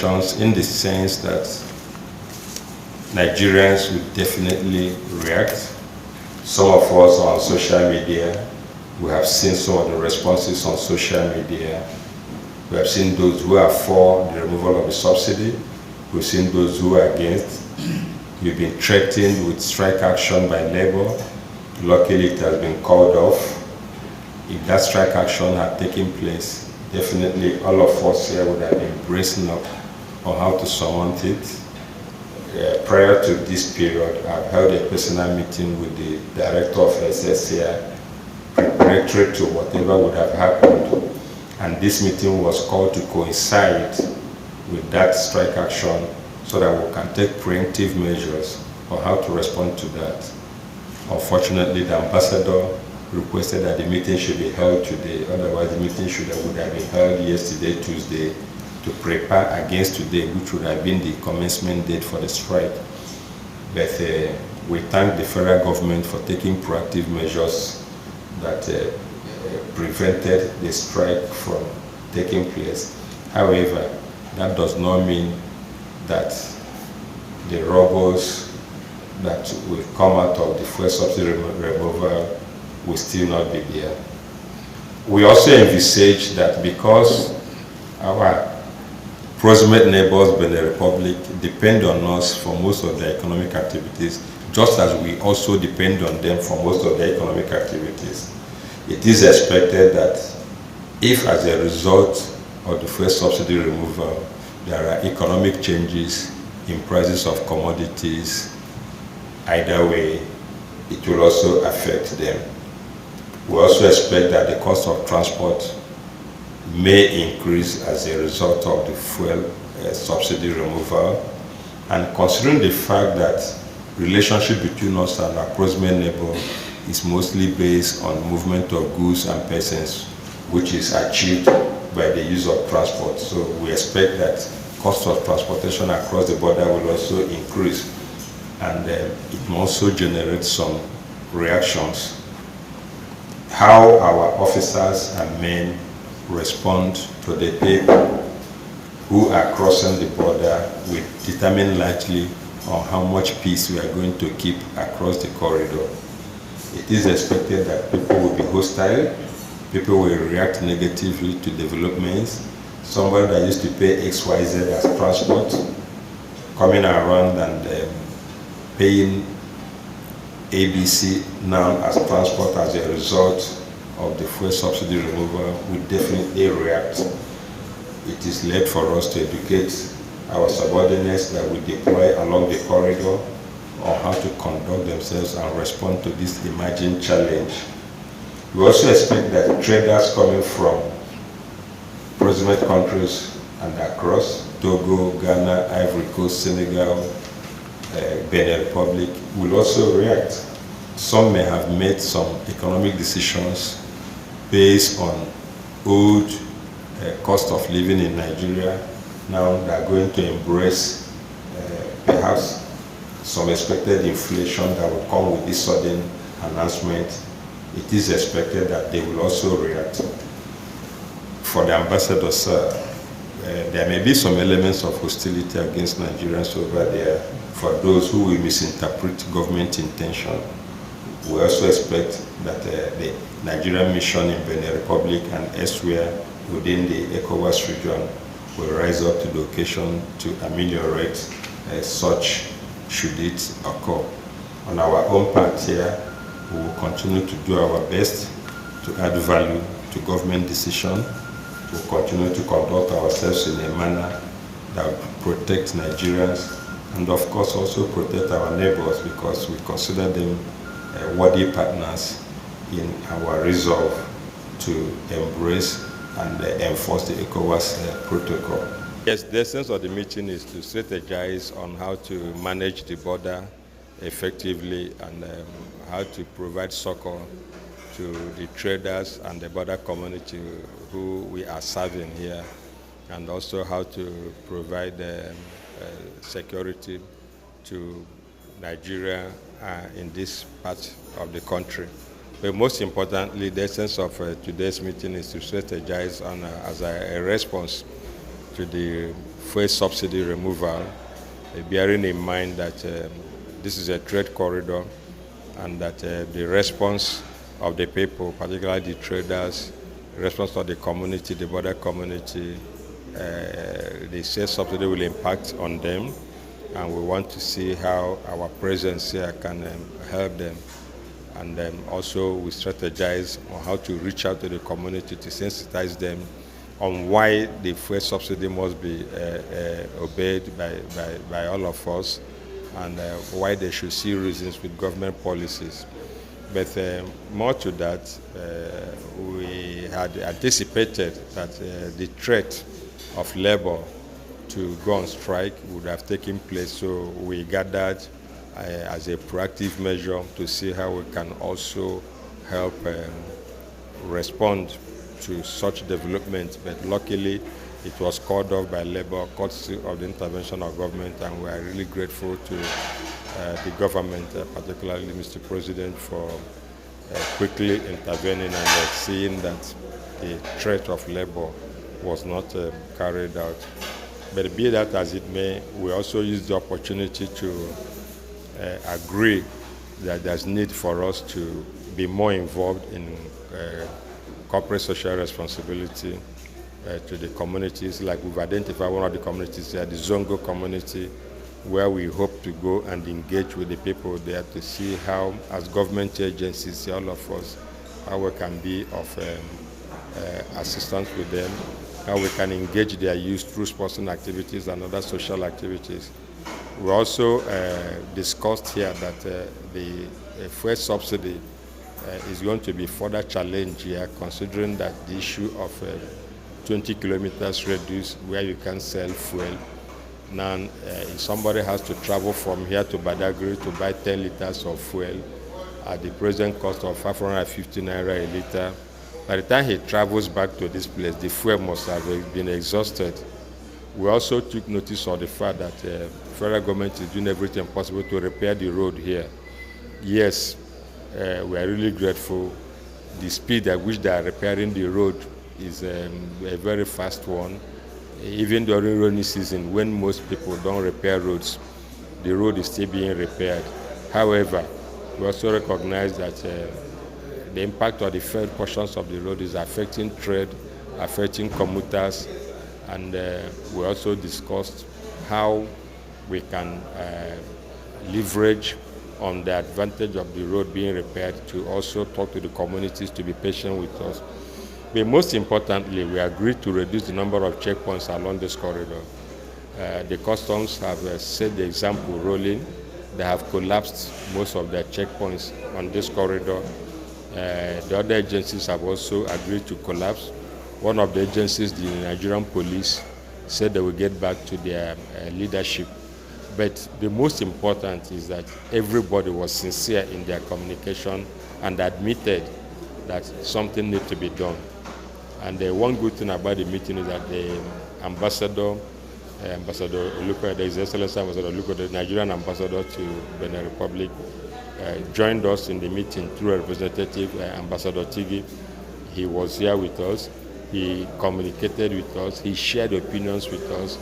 corrections in the sense that Nigerians will definitely react. Some of us on social media, we have seen some of the responses on social media. We have seen those who are for the removal of the subsidy. We've seen those who are against. We've been threatened with strike action by Labour. Luckily, it has been called off. If that strike action had taken place, definitely all of us here would have been bracing up on how to surmount it. Prior to this period, I've held a personal meeting with the director of SSCI, preparatory to whatever would have happened. And this meeting was called to coincide with that strike action so that we can take preemptive measures on how to respond to that. Unfortunately, the ambassador requested that the meeting should be held today, otherwise the meeting would have been held yesterday, Tuesday, to prepare against today, which would have been the commencement date for the strike. But we thank the federal government for taking proactive measures that prevented the strike from taking place. However, that does not mean that the robbers that will come out of the fuel subsidy removal will still not be there. We also envisage that because our proximate neighbors, Benin Republic, depend on us for most of their economic activities, just as we also depend on them for most of their economic activities. It is expected that if, as a result of the fuel subsidy removal, there are economic changes in prices of commodities, either way, it will also affect them. We also expect that the cost of transport may increase as a result of the fuel subsidy removal. And considering the fact that relationship between us and our proximate neighbor is mostly based on movement of goods and persons, which is achieved by the use of transport. So we expect that cost of transportation across the border will also increase, and it may also generate some reactions. How our officers and men respond to the people who are crossing the border will determine largely on how much peace we are going to keep across the corridor. It is expected that people will be hostile, people will react negatively to developments. Somebody that used to pay XYZ as transport, coming around and paying ABC now as transport as a result of the fuel subsidy removal will definitely react. It is left for us to educate our subordinates that we deploy along the corridor on how to conduct themselves and respond to this emerging challenge. We also expect that traders coming from proximate countries and across, Togo, Ghana, Ivory Coast, Senegal, Benin Republic, will also react. Some may have made some economic decisions based on old cost of living in Nigeria. Now they are going to embrace perhaps some expected inflation that will come with this sudden announcement. It is expected that they will also react. For the ambassador, sir, there may be some elements of hostility against Nigerians over there for those who will misinterpret government intention. We also expect that the Nigerian mission in Benin Republic and elsewhere within the ECOWAS region will rise up to the occasion to ameliorate such should it occur. On our own part here, we will continue to do our best to add value to government decision. We will continue to conduct ourselves in a manner that will protect Nigerians and of course also protect our neighbors, because we consider them worthy partners in our resolve to embrace and enforce the ECOWAS protocol. Yes, the essence of the meeting is to strategize on how to manage the border effectively and how to provide succor to the traders and the border community who we are serving here, and also how to provide security to Nigeria in this part of the country. But most importantly, the essence of today's meeting is to strategize on as a response to the fuel subsidy removal, bearing in mind that this is a trade corridor and that the response of the people, particularly the traders, the response of the community, the border community, the sales subsidy will impact on them, and we want to see how our presence here can help them. And also we strategize on how to reach out to the community to sensitize them on why the fuel subsidy must be obeyed by all of us, and why they should see reasons with government policies. But more to that, we had anticipated that the threat of labor to go on strike would have taken place, so we gathered as a proactive measure to see how we can also help respond to such development. But luckily, it was called off by labor, courtesy of the intervention of government, and we are really grateful to the government, particularly Mr. President, for quickly intervening and seeing that the threat of labor was not carried out. But be that as it may, we also use the opportunity to agree that there's need for us to be more involved in corporate social responsibility to the communities. Like we've identified one of the communities there, the Zongo community, where we hope to go and engage with the people there to see how, as government agencies, all of us, how we can be of assistance with them, how we can engage their youth through sporting activities and other social activities. We also discussed here that the fuel subsidy is going to be further challenged here, considering that the issue of 20 kilometers radius where you can sell fuel. Now, if somebody has to travel from here to Badagry to buy 10 liters of fuel at the present cost of 550 naira a liter, by the time he travels back to this place, the fuel must have been exhausted. We also took notice of the fact that the federal government is doing everything possible to repair the road here. Yes, we are really grateful. The speed at which they are repairing the road is a very fast one. Even during rainy season, when most people don't repair roads, the road is still being repaired. However, we also recognize that the impact of the failed portions of the road is affecting trade, affecting commuters, and we also discussed how we can leverage on the advantage of the road being repaired to also talk to the communities to be patient with us. But most importantly, we agreed to reduce the number of checkpoints along this corridor. The customs have set the example rolling. They have collapsed most of their checkpoints on this corridor. The other agencies have also agreed to collapse. One of the agencies, the Nigerian police, said they will get back to their leadership. But the most important is that everybody was sincere in their communication and admitted that something needs to be done. And one good thing about the meeting is that the Ambassador Oluko, His Excellency Ambassador Oluko, the Nigerian ambassador to Benin Republic, joined us in the meeting through a representative, Ambassador Tigi. He was here with us. He communicated with us. He shared opinions with us.